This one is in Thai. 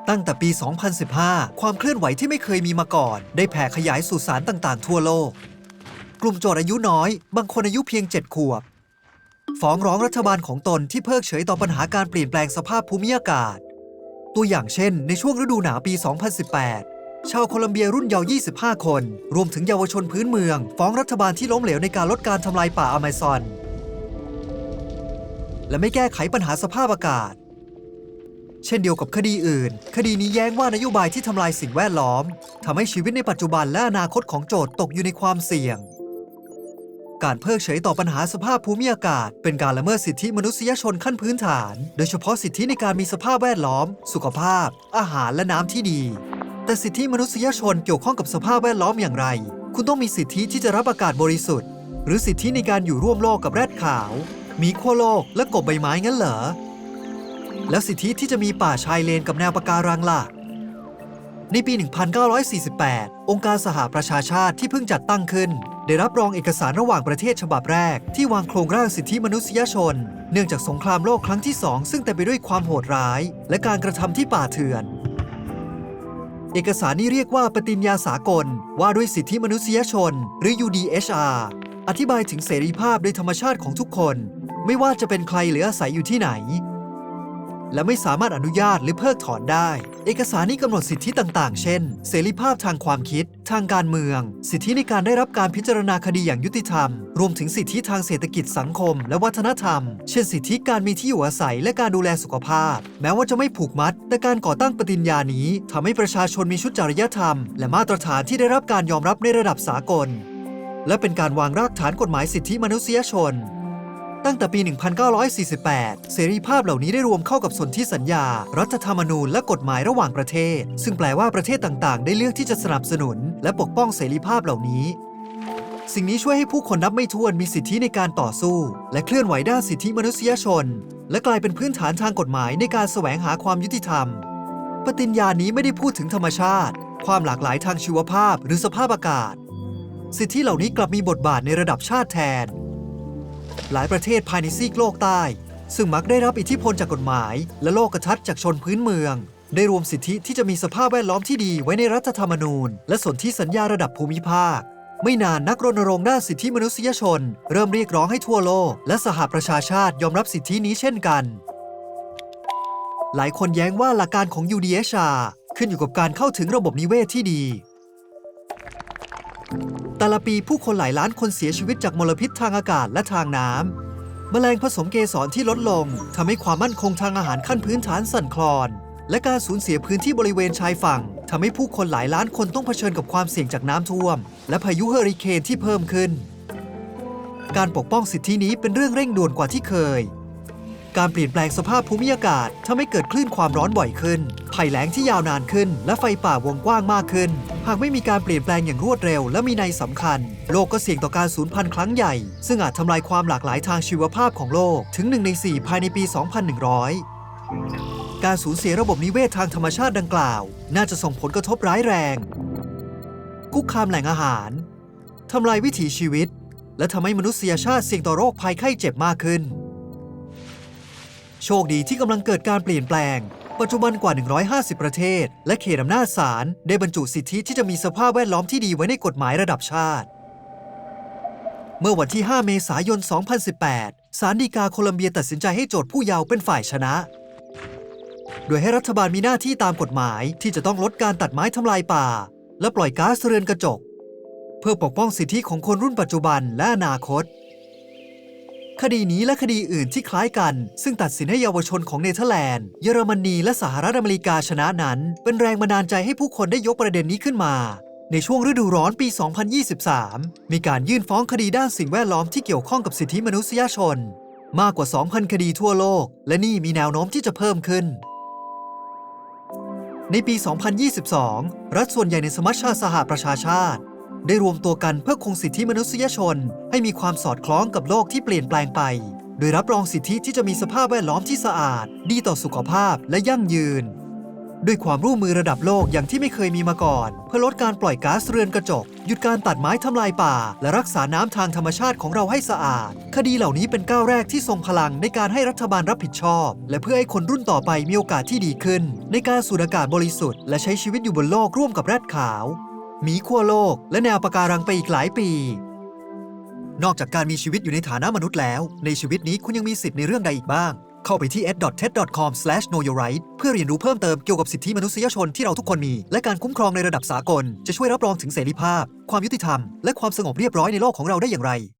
ตั้งแต่ปี 2015 ความเคลื่อนไหวที่ไม่เคยมีมาก่อนได้แผ่ขยายสู่ศาลต่างๆทั่วโลกกลุ่มโจทย์อายุน้อยบางคนอายุเพียง 7 ขวบฟ้องร้องรัฐบาลของตนที่เพิกเฉยต่อปัญหาการเปลี่ยนแปลงสภาพภูมิอากาศตัวอย่างเช่นในช่วงฤดูหนาวปี 2018 ชาวโคลัมเบียรุ่นเยาว์ 25 คนรวมถึงเยาวชนพื้นเมืองฟ้องรัฐบาลที่ล้มเหลวในการลดการทำลายป่าอเมซอนและไม่แก้ไขปัญหาสภาพอากาศเช่นเดียวกับคดีอื่นคดีนี้แย้งว่านโยบายที่ทำลายสิ่งแวดล้อมทำให้ชีวิตในปัจจุบันและอนาคตของโจทก์ตกอยู่ในความเสี่ยงการเพิกเฉยต่อปัญหาสภาพภูมิอากาศเป็นการละเมิดสิทธิมนุษยชนขั้นพื้นฐานโดยเฉพาะสิทธิในการมีสภาพแวดล้อมสุขภาพอาหารและน้ำที่ดีแต่สิทธิมนุษยชนเกี่ยวข้องกับสภาพแวดล้อมอย่างไรคุณต้องมีสิทธิที่จะรับอากาศบริสุทธิ์หรือสิทธิในการอยู่ร่วมโลกกับแรดขาวหมีขั้วโลกและกบใบไม้งั้นเหรอแล้วสิทธิที่จะมีป่าชายเลนกับแนวปะการังล่ะในปี 1948 องค์การสหประชาชาติที่เพิ่งจัดตั้งขึ้นได้รับรองเอกสารระหว่างประเทศฉบับแรกที่วางโครงร่างสิทธิมนุษยชนเนื่องจากสงครามโลกครั้งที่ 2ซึ่งเต็มไปด้วยความโหดร้ายและการกระทำที่ป่าเถื่อนเอกสารนี้เรียกว่าปฏิญญาสากลว่าด้วยสิทธิมนุษยชนหรือ UDHR อธิบายถึงเสรีภาพโดยธรรมชาติของทุกคนไม่ว่าจะเป็นใครหรืออาศัยอยู่ที่ไหนและไม่สามารถอนุญาตหรือเพิกถอนได้เอกสารนี้กำหนดสิทธิต่างๆเช่นเสรีภาพทางความคิดทางการเมืองสิทธิในการได้รับการพิจารณาคดีอย่างยุติธรรมรวมถึงสิทธิทางเศรษฐกิจสังคมและวัฒนธรรมเช่นสิทธิการมีที่อยู่อาศัยและการดูแลสุขภาพแม้ว่าจะไม่ผูกมัดแต่การก่อตั้งปฏิญญานี้ทำให้ประชาชนมีชุดจริยธรรมและมาตรฐานที่ได้รับการยอมรับในระดับสากลและเป็นการวางรากฐานกฎหมายสิทธิมนุษยชนตั้งแต่ปี 1948 เสรีภาพเหล่านี้ได้รวมเข้ากับสนธิสัญญารัฐธรรมนูญและกฎหมายระหว่างประเทศซึ่งแปลว่าประเทศต่างๆได้เลือกที่จะสนับสนุนและปกป้องเสรีภาพเหล่านี้สิ่งนี้ช่วยให้ผู้คนนับไม่ถ้วนมีสิทธิในการต่อสู้และเคลื่อนไหวด้านสิทธิมนุษยชนและกลายเป็นพื้นฐานทางกฎหมายในการแสวงหาความยุติธรรมปฏิญญานี้ไม่ได้พูดถึงธรรมชาติความหลากหลายทางชีวภาพหรือสภาพอากาศสิทธิเหล่านี้กลับมีบทบาทในระดับชาติแทนหลายประเทศภายในซีกโลกใต้ซึ่งมักได้รับอิทธิพลจากกฎหมายและโลกทัศน์จากชนพื้นเมืองได้รวมสิทธิที่จะมีสภาพแวดล้อมที่ดีไว้ในรัฐธรรมนูญและสนธิสัญญาระดับภูมิภาคไม่นานนักรณรงค์ด้านสิทธิมนุษยชนเริ่มเรียกร้องให้ทั่วโลกและสหประชาชาติยอมรับสิทธินี้เช่นกันหลายคนแย้งว่าหลักการของ UDHR ขึ้นอยู่กับการเข้าถึงระบบนิเวศที่ดีแต่ละปีผู้คนหลายล้านคนเสียชีวิตจากมลพิษทางอากาศและทางน้ำแมลงผสมเกสรที่ลดลงทำให้ความมั่นคงทางอาหารขั้นพื้นฐานสั่นคลอนและการสูญเสียพื้นที่บริเวณชายฝั่งทำให้ผู้คนหลายล้านคนต้องเผชิญกับความเสี่ยงจากน้ำท่วมและพายุเฮอริเคนที่เพิ่มขึ้นการปกป้องสิทธินี้เป็นเรื่องเร่งด่วนกว่าที่เคยการเปลี่ยนแปลงสภาพภูมิอากาศทำให้เกิดคลื่นความร้อนบ่อยขึ้นภัยแล้งที่ยาวนานขึ้นและไฟป่าวงกว้างมากขึ้นหากไม่มีการเปลี่ยนแปลงอย่างรวดเร็วและมีนัยสำคัญโลกก็เสี่ยงต่อการสูญพันธุ์ครั้งใหญ่ซึ่งอาจทำลายความหลากหลายทางชีวภาพของโลกถึง1 ใน 4ภายในปี 2100 การสูญเสียระบบนิเวศทางธรรมชาติดังกล่าวน่าจะส่งผลกระทบร้ายแรงคุกคามแหล่งอาหารทำลายวิถีชีวิตและทำให้มนุษยชาติเสี่ยงต่อโรคภัยไข้เจ็บมากขึ้นโชคดีที่กำลังเกิดการเปลี่ยนแปลงปัจจุบันกว่า150ประเทศและเขตอำนาจศาลได้บรรจุสิทธิที่จะมีสภาพแวดล้อมที่ดีไว้ในกฎหมายระดับชาติเมื่อวันที่ 5 เมษายน 2018 ศาลฎีกาโคลัมเบียตัดสินใจให้โจทก์ผู้เยาว์เป็นฝ่ายชนะโดยให้รัฐบาลมีหน้าที่ตามกฎหมายที่จะต้องลดการตัดไม้ทำลายป่าและปล่อยก๊าซเรือนกระจกเพื่อปกป้องสิทธิของคนรุ่นปัจจุบันและอนาคตคดีนี้และคดีอื่นที่คล้ายกันซึ่งตัดสินให้เยาวชนของเนเธอร์แลนด์เยอรมนีและสหรัฐอเมริกาชนะนั้นเป็นแรงบันดาลใจให้ผู้คนได้ยกประเด็นนี้ขึ้นมาในช่วงฤดูร้อนปี 2023 มีการยื่นฟ้องคดีด้านสิ่งแวดล้อมที่เกี่ยวข้องกับสิทธิมนุษยชนมากกว่า 2,000 คดีทั่วโลกและนี่มีแนวโน้มที่จะเพิ่มขึ้นในปี 2022 รัฐส่วนใหญ่ในสมัชชาสหประชาชาติได้รวมตัวกันเพื่อคงสิทธิมนุษยชนให้มีความสอดคล้องกับโลกที่เปลี่ยนแปลงไปโดยรับรองสิทธิที่จะมีสภาพแวดล้อมที่สะอาดดีต่อสุขภาพและยั่งยืน ด้วยความร่วมมือระดับโลกอย่างที่ไม่เคยมีมาก่อน เพื่อลดการปล่อยก๊าซเรือนกระจก หยุดการตัดไม้ทำลายป่า และรักษาน้ำทางธรรมชาติของเราให้สะอาด คดีเหล่านี้เป็นก้าวแรกที่ทรงพลังในการให้รัฐบาลรับผิดชอบ และเพื่อให้คนรุ่นต่อไปมีโอกาสที่ดีขึ้น ในการสูดอากาศบริสุทธิ์และใช้ชีวิตอยู่บนโลกร่วมกับแรดขาวหมีขั้วโลกและแนวปะการังไปอีกหลายปี นอกจากการมีชีวิตอยู่ในฐานะมนุษย์แล้ว ในชีวิตนี้คุณยังมีสิทธิ์ในเรื่องใดอีกบ้าง เข้าไปที่ ed.ted.com/knowyourright เพื่อเรียนรู้เพิ่มเติมเกี่ยวกับสิทธิมนุษยชนที่เราทุกคนมี และการคุ้มครองในระดับสากล จะช่วยรับรองถึงเสรีภาพ ความยุติธรรม และความสงบเรียบร้อยในโลกของเราได้อย่างไร